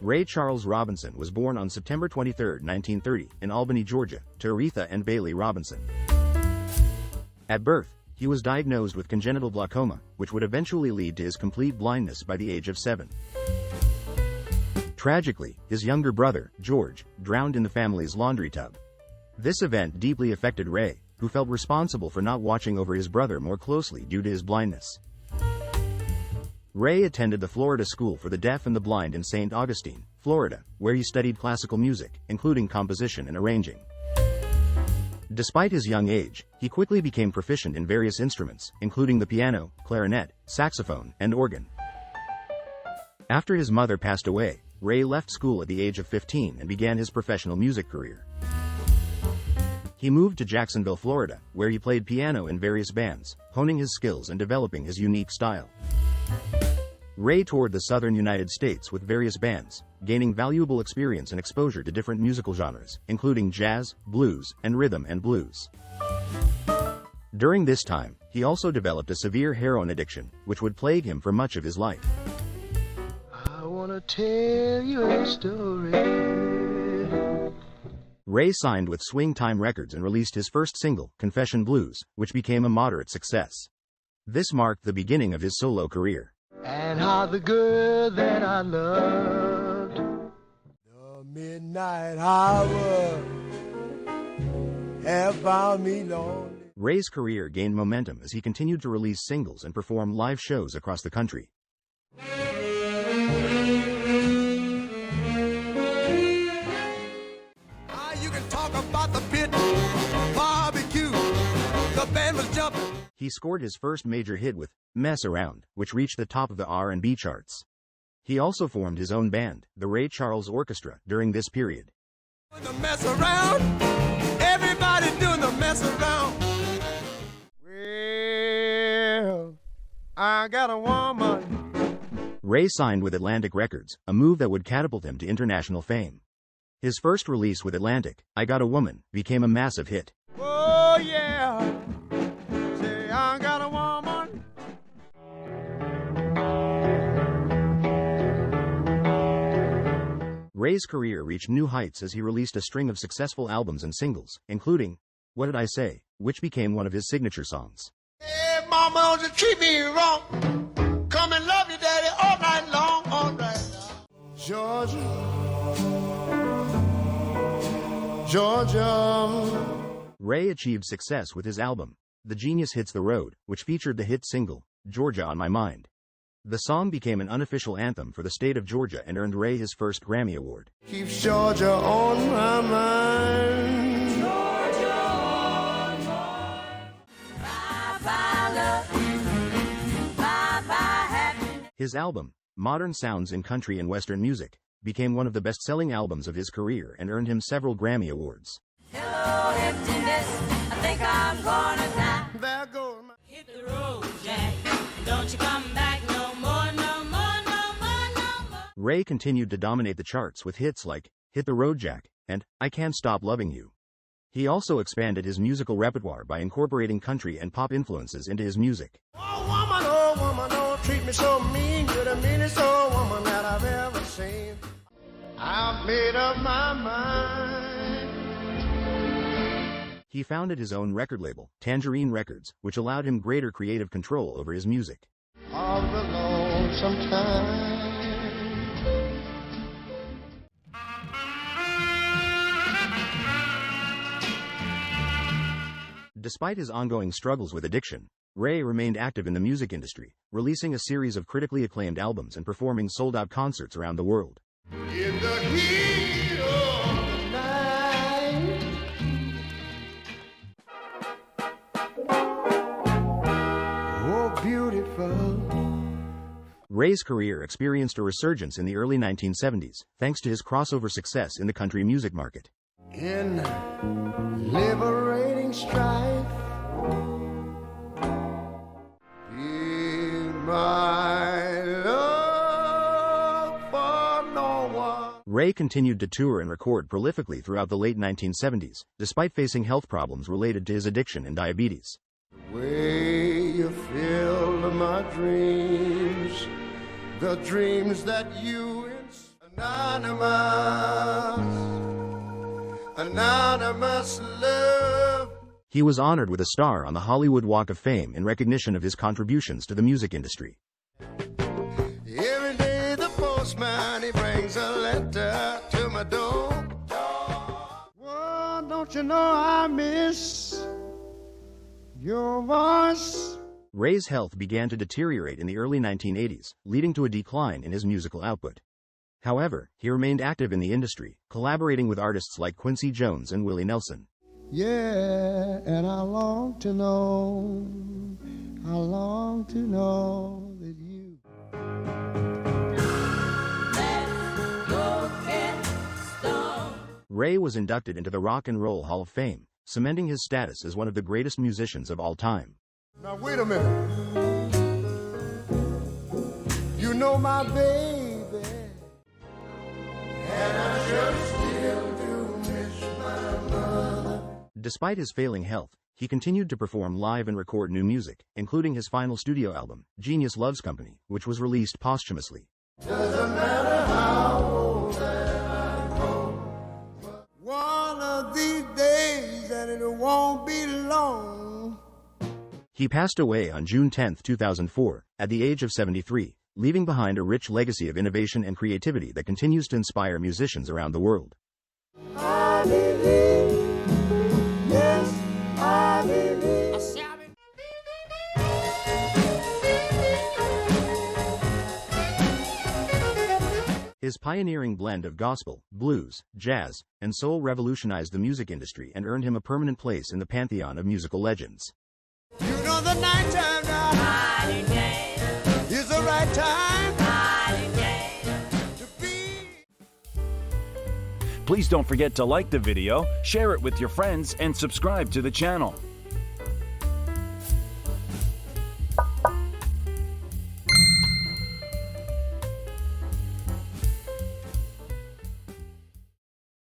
Ray Charles Robinson was born on September 23, 1930, in Albany, Georgia, to Aretha and Bailey Robinson. At birth, he was diagnosed with congenital glaucoma, which would eventually lead to his complete blindness by the age of 7. Tragically, his younger brother, George, drowned in the family's laundry tub. This event deeply affected Ray, who felt responsible for not watching over his brother more closely due to his blindness. Ray attended the Florida School for the Deaf and the Blind in St. Augustine, Florida, where he studied classical music, including composition and arranging. Despite his young age, he quickly became proficient in various instruments, including the piano, clarinet, saxophone, and organ. After his mother passed away, Ray left school at the age of 15 and began his professional music career. He moved to Jacksonville, Florida, where he played piano in various bands, honing his skills and developing his unique style. Ray toured the southern United States with various bands, gaining valuable experience and exposure to different musical genres, including jazz, blues, and rhythm and blues. During this time, he also developed a severe heroin addiction, which would plague him for much of his life. I wanna tell you a story. Ray signed with Swing Time Records and released his first single, Confession Blues, which became a moderate success. This marked the beginning of his solo career. And how the girl that I loved, the midnight hour, have found me lonely. Ray's career gained momentum as he continued to release singles and perform live shows across the country. You can talk about the pit, barbecue, the band was jumping. He scored his first major hit with Mess Around, which reached the top of the R&B charts. He also formed his own band, the Ray Charles Orchestra, during this period. The mess around, everybody doing the mess around. Well, I got a woman. Ray signed with Atlantic Records, a move that would catapult him to international fame. His first release with Atlantic, I Got a Woman, became a massive hit. Oh yeah, say I got a woman. Ray's career reached new heights as he released a string of successful albums and singles, including What Did I Say?, which became one of his signature songs. Hey, mama, don't you treat me wrong. Come and love you, daddy, all night long, all night long. Georgia. Ray achieved success with his album, The Genius Hits the Road, which featured the hit single, Georgia on My Mind. The song became an unofficial anthem for the state of Georgia and earned Ray his first Grammy Award. Keeps Georgia on my mind. Georgia on my mind. His album, Modern Sounds in Country and Western Music, became one of the best-selling albums of his career and earned him several Grammy Awards. Hello, emptiness, I think I'm gonna die. There goes my... Hit the road, Jack, don't you come back no more, no more, no more, no more. Ray continued to dominate the charts with hits like Hit the Road, Jack, and I Can't Stop Loving You. He also expanded his musical repertoire by incorporating country and pop influences into his music. Oh woman, oh, treat me so mean. You're the meanest old woman that I've ever seen. I've made up my mind. He founded his own record label, Tangerine Records, which allowed him greater creative control over his music. All alone sometimes. Despite his ongoing struggles with addiction, Ray remained active in the music industry, releasing a series of critically acclaimed albums and performing sold-out concerts around the world. In the heat of the night. Oh, beautiful. Ray's career experienced a resurgence in the early 1970s, thanks to his crossover success in the country music market. In liberating strife, be my love for no one. Ray continued to tour and record prolifically throughout the late 1970s, despite facing health problems related to his addiction and diabetes. The way you filled my dreams, the dreams that you Anonymous love. He was honored with a star on the Hollywood Walk of Fame in recognition of his contributions to the music industry. Every day the postman, he brings a letter to my door. Well, don't you know I miss your voice? Ray's health began to deteriorate in the early 1980s, leading to a decline in his musical output. However, he remained active in the industry, collaborating with artists like Quincy Jones and Willie Nelson. Yeah, and I long to know that you. Let's go get stoned. Ray was inducted into the Rock and Roll Hall of Fame, cementing his status as one of the greatest musicians of all time. Now wait a minute. You know my baby, and I sure still do miss my mother. Despite his failing health, he continued to perform live and record new music, including his final studio album, Genius Loves Company, which was released posthumously. Doesn't matter how old I grow, but one of these days, and it won't be long. He passed away on June 10, 2004, at the age of 73, leaving behind a rich legacy of innovation and creativity that continues to inspire musicians around the world. I believe, yes, I believe. His pioneering blend of gospel, blues, jazz, and soul revolutionized the music industry and earned him a permanent place in the pantheon of musical legends. You know the nighttime now Holiday, is the right time holiday. to be. Please don't forget to like the video, share it with your friends, and subscribe to the channel.